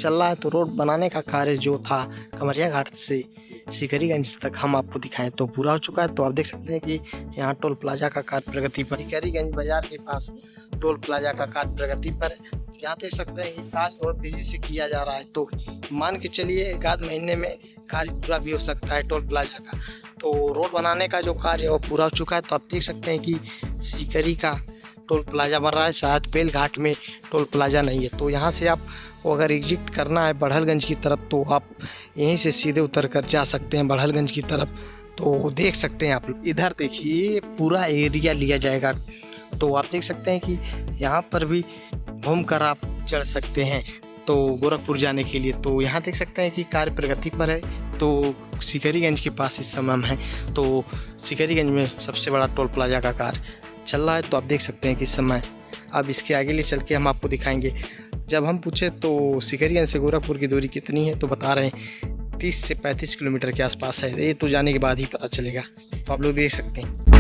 चल रहा है। तो रोड बनाने का कार्य जो था कमरिया घाट से सिकरीगंज तक हम आपको दिखाएं तो पूरा हो चुका है। तो आप देख सकते हैं कि यहाँ टोल प्लाजा का कार्य प्रगति पर, सिकरीगंज बाजार के पास टोल प्लाजा का कार्य प्रगति पर है। यहाँ देख सकते हैं कि कार्य बहुत तेजी से किया जा रहा है। तो मान के चलिए 1 महीने में कार्य पूरा भी हो सकता है टोल प्लाजा का। तो रोड बनाने का जो कार्य है वो पूरा हो चुका है। तो आप देख सकते हैं कि सिकरी का टोल प्लाजा बन रहा है, शायद बेल घाट में टोल प्लाजा नहीं है। तो यहाँ से आप अगर एग्जिट करना है बढ़लगंज की तरफ तो आप यहीं से सीधे उतर कर जा सकते हैं बढ़लगंज की तरफ। तो देख सकते हैं आप लोग, इधर देखिए पूरा एरिया लिया जाएगा। तो आप देख सकते हैं कि यहाँ पर भी घूमकर आप चढ़ सकते हैं तो गोरखपुर जाने के लिए। तो यहाँ देख सकते हैं कि कार्य प्रगति पर है। तो सिकरीगंज के पास इस समय हम हैं। तो सिकरीगंज में सबसे बड़ा टोल प्लाजा का कार्य चल रहा है। तो आप देख सकते हैं कि इस समय अब इसके आगे ले चल के हम आपको दिखाएंगे। जब हम पूछे तो सिकरीगंज से गोरखपुर की दूरी कितनी है तो बता रहे हैं 30 से 35 किलोमीटर के आसपास है। ये तो जाने के बाद ही पता चलेगा। तो आप लोग देख सकते हैं।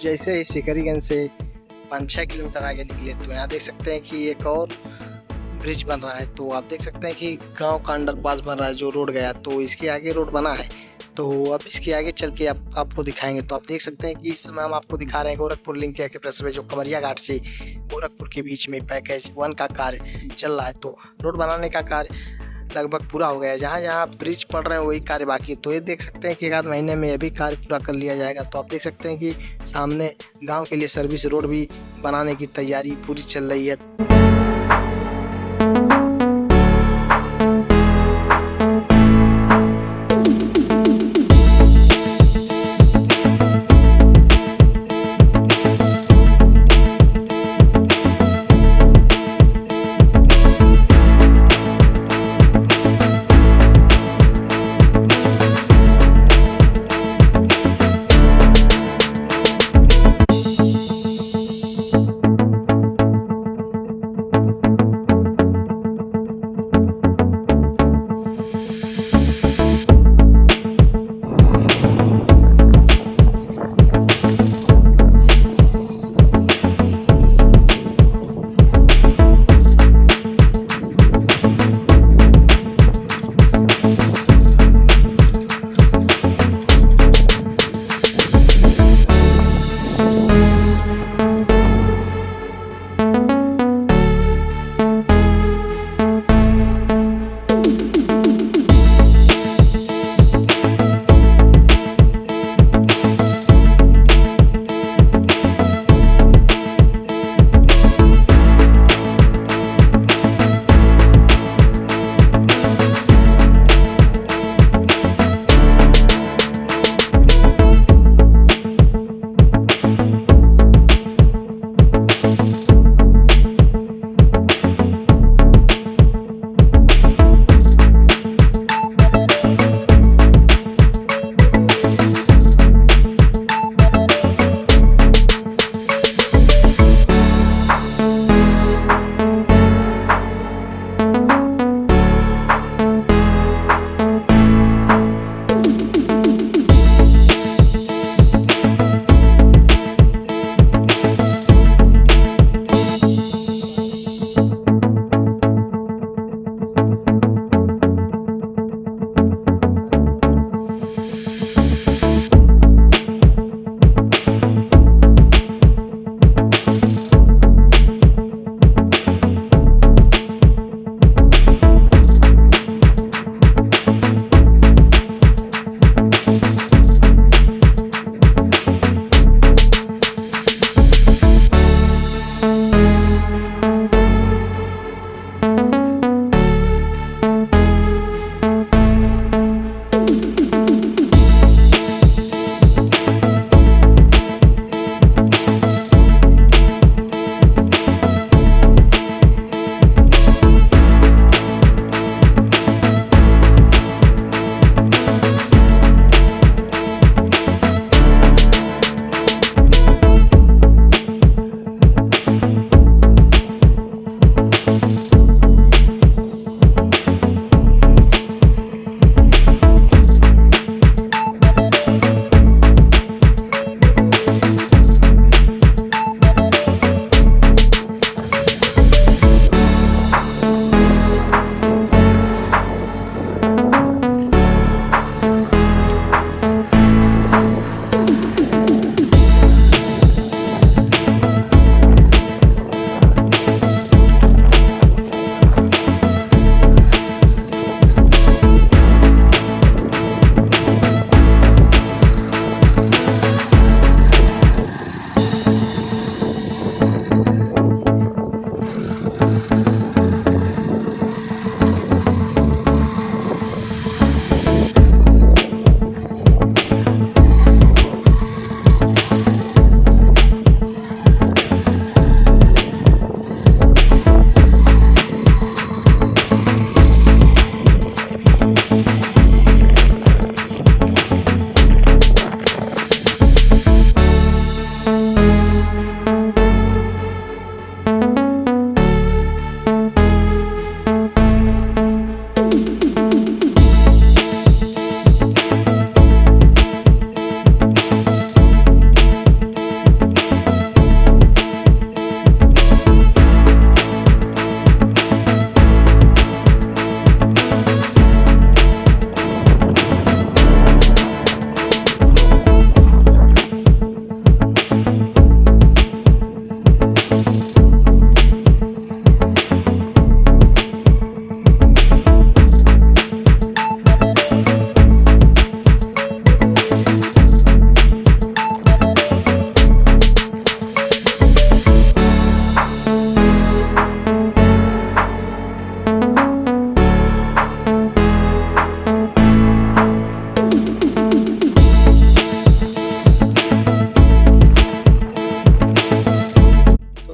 जैसे ही सिकरीगंज से 5-6 किलोमीटर आगे निकले तो यहाँ देख सकते हैं कि एक और ब्रिज बन रहा है। तो आप देख सकते हैं कि गांव का अंडरपास बन रहा है जो रोड गया। तो इसके आगे रोड बना है। तो अब इसके आगे चल के आपको दिखाएंगे। तो आप देख सकते हैं कि इस समय हम आपको दिखा रहे हैं गोरखपुर लिंक एक्सप्रेस वे जो कमरिया घाट से गोरखपुर के बीच में पैकेज 1 का कार्य चल रहा है। तो रोड बनाने का कार्य लगभग पूरा हो गया है। जहाँ जहाँ ब्रिज पड़ रहे हैं वही कार्य बाकी है। तो ये देख सकते हैं कि 1 महीने में ये भी कार्य पूरा कर लिया जाएगा। तो आप देख सकते हैं कि सामने गांव के लिए सर्विस रोड भी बनाने की तैयारी पूरी चल रही है।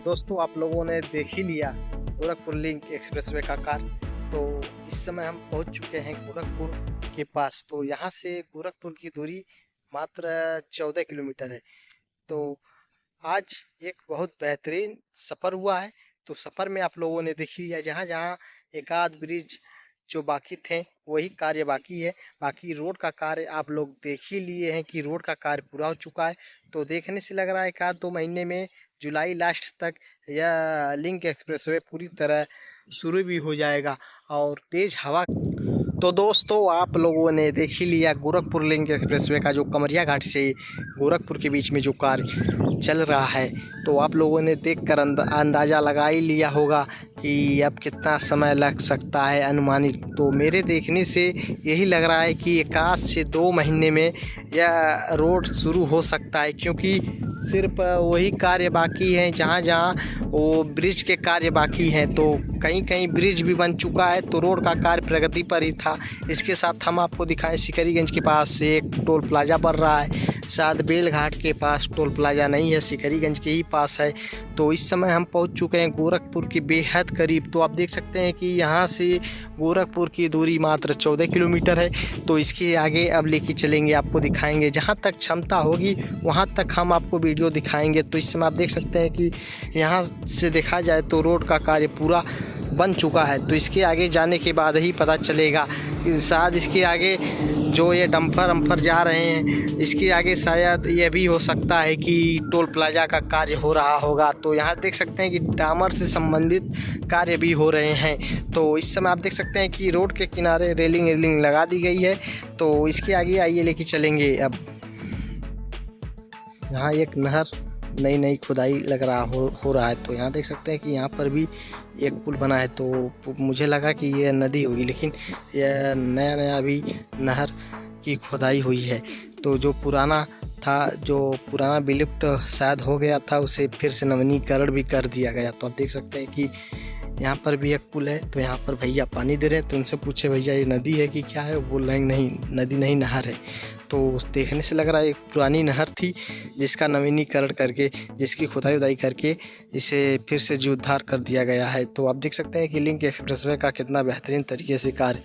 दोस्तों आप लोगों ने देख ही लिया गोरखपुर लिंक एक्सप्रेसवे का कार्य। तो इस समय हम पहुंच चुके हैं गोरखपुर के पास। तो यहाँ से गोरखपुर की दूरी मात्र 14 किलोमीटर है। तो आज एक बहुत बेहतरीन सफ़र हुआ है। तो सफ़र में आप लोगों ने देख लिया, जहाँ जहाँ एक आध ब्रिज जो बाकी थे वही कार्य बाकी है। बाकी रोड का कार्य आप लोग देख ही लिए हैं कि रोड का कार्य पूरा हो चुका है। तो देखने से लग रहा है एक आध 2 महीने में जुलाई लास्ट तक यह लिंक एक्सप्रेसवे पूरी तरह शुरू भी हो जाएगा और तेज़ हवा। तो दोस्तों आप लोगों ने देख ही लिया गोरखपुर लिंक एक्सप्रेसवे का जो कमरिया घाट से गोरखपुर के बीच में जो कार्य चल रहा है। तो आप लोगों ने देखकर अंदाज़ा लगा ही लिया होगा कि अब कितना समय लग सकता है अनुमानित। तो मेरे देखने से यही लग रहा है कि 1 से 2 महीने में यह रोड शुरू हो सकता है, क्योंकि सिर्फ वही कार्य बाकी हैं जहाँ जहाँ वो ब्रिज के कार्य बाकी हैं। तो कहीं कहीं ब्रिज भी बन चुका है, तो रोड का कार्य प्रगति पर ही था। इसके साथ हम आपको दिखाएं सिकरीगंज के पास एक टोल प्लाजा बन रहा है। शायद बेलघाट के पास टोल प्लाजा नहीं है, सिकरीगंज के ही पास है। तो इस समय हम पहुंच चुके हैं गोरखपुर के बेहद करीब। तो आप देख सकते हैं कि यहाँ से गोरखपुर की दूरी मात्र 14 किलोमीटर है। तो इसके आगे अब लेके चलेंगे, आपको दिखाएंगे जहाँ तक क्षमता होगी वहाँ तक हम आपको वीडियो दिखाएंगे। तो इस समय आप देख सकते हैं कि यहाँ से देखा जाए तो रोड का कार्य पूरा बन चुका है। तो इसके आगे जाने के बाद ही पता चलेगा कि शायद इसके आगे जो ये डंपर जा रहे हैं, इसके आगे शायद ये भी हो सकता है कि टोल प्लाजा का कार्य हो रहा होगा। तो यहाँ देख सकते हैं कि डामर से संबंधित कार्य भी हो रहे हैं। तो इस समय आप देख सकते हैं कि रोड के किनारे रेलिंग लगा दी गई है। तो इसके आगे आइए लेके चलेंगे। अब यहाँ एक नहर नई खुदाई लग रहा हो रहा है। तो यहाँ देख सकते हैं कि यहाँ पर भी एक पुल बना है। तो मुझे लगा कि यह नदी होगी, लेकिन यह नया अभी नहर की खुदाई हुई है। तो जो पुराना विलुप्त शायद हो गया था, उसे फिर से नवीनीकरण भी कर दिया गया। तो आप देख सकते हैं कि यहाँ पर भी एक पुल है। तो यहाँ पर भैया पानी दे रहे हैं। तो उनसे पूछे भैया ये नदी है कि क्या है, बोल रहे हैं नहीं नदी नहीं नहर है। तो देखने से लग रहा है एक पुरानी नहर थी जिसका नवीनीकरण करके, जिसकी खुदाई करके इसे फिर से जीर्णोद्धार कर दिया गया है। तो आप देख सकते हैं कि लिंक एक्सप्रेसवे का कितना बेहतरीन तरीके से कार्य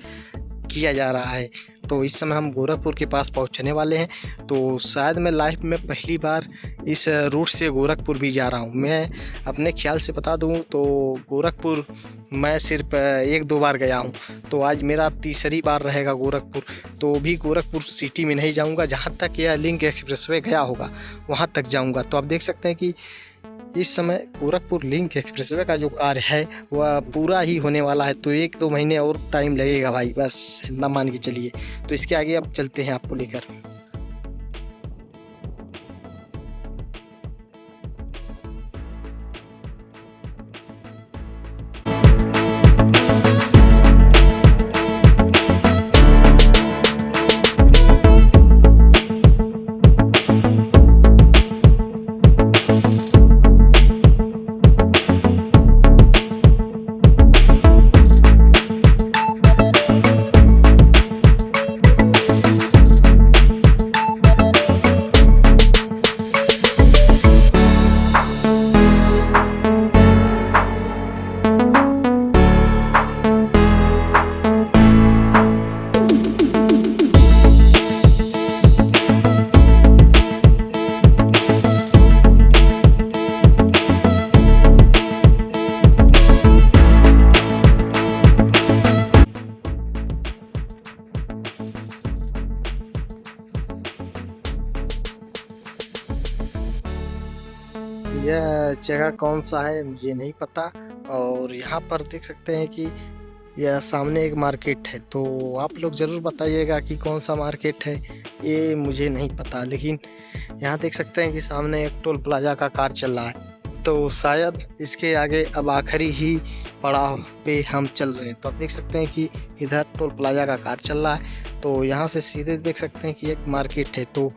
किया जा रहा है। तो इस समय हम गोरखपुर के पास पहुंचने वाले हैं। तो शायद मैं लाइफ में पहली बार इस रूट से गोरखपुर भी जा रहा हूं। मैं अपने ख्याल से बता दूं तो गोरखपुर मैं सिर्फ 1-2 बार गया हूं। तो आज मेरा तीसरी बार रहेगा गोरखपुर। तो भी गोरखपुर सिटी में नहीं जाऊंगा, जहां तक यह लिंक एक्सप्रेसवे गया होगा वहां तक जाऊंगा। तो आप देख सकते हैं कि इस समय गोरखपुर लिंक एक्सप्रेसवे का जो कार्य है वह पूरा ही होने वाला है। तो 1-2 महीने और टाइम लगेगा भाई, बस इतना मान के चलिए। तो इसके आगे अब चलते हैं आपको लेकर। यह जगह कौन सा है मुझे नहीं पता। और यहाँ पर देख सकते हैं कि यह सामने एक मार्केट है। तो आप लोग ज़रूर बताइएगा कि कौन सा मार्केट है, ये मुझे नहीं पता। लेकिन यहाँ देख सकते हैं कि सामने एक टोल प्लाजा का कार्य चल रहा है। तो शायद इसके आगे अब आखिरी ही पड़ाव पे हम चल रहे हैं। तो आप देख सकते हैं कि इधर टोल प्लाजा का कार्य चल रहा है। तो यहाँ से सीधे देख सकते हैं कि एक मार्केट है। तो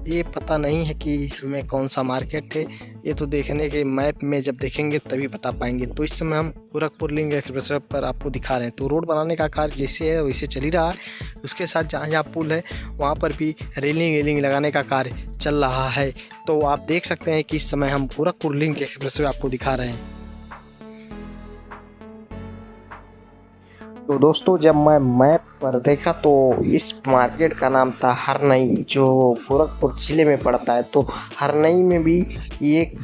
ये पता नहीं है कि हमें कौन सा मार्केट है। ये तो देखने के मैप में जब देखेंगे तभी बता पाएंगे। तो इस समय हम गोरखपुर लिंक एक्सप्रेस वे पर आपको दिखा रहे हैं। तो रोड बनाने का कार्य जैसे है वैसे चल ही रहा है। उसके साथ जहाँ पुल है वहाँ पर भी रेलिंग लगाने का कार्य चल रहा है। तो आप देख सकते हैं कि इस समय हम गोरखपुर लिंक एक्सप्रेस वे आपको दिखा रहे हैं। तो दोस्तों जब मैं मैप पर देखा तो इस मार्केट का नाम था हरनई, जो गोरखपुर जिले में पड़ता है। तो हरनई में भी एक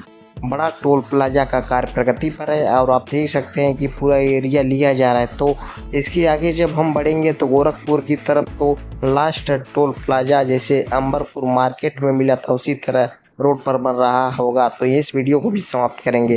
बड़ा टोल प्लाजा का कार्य प्रगति पर है और आप देख सकते हैं कि पूरा एरिया लिया जा रहा है। तो इसके आगे जब हम बढ़ेंगे तो गोरखपुर की तरफ तो लास्ट टोल प्लाजा जैसे अंबरपुर मार्केट में मिला था उसी तरह रोड पर बन रहा होगा। तो इस वीडियो को भी समाप्त करेंगे।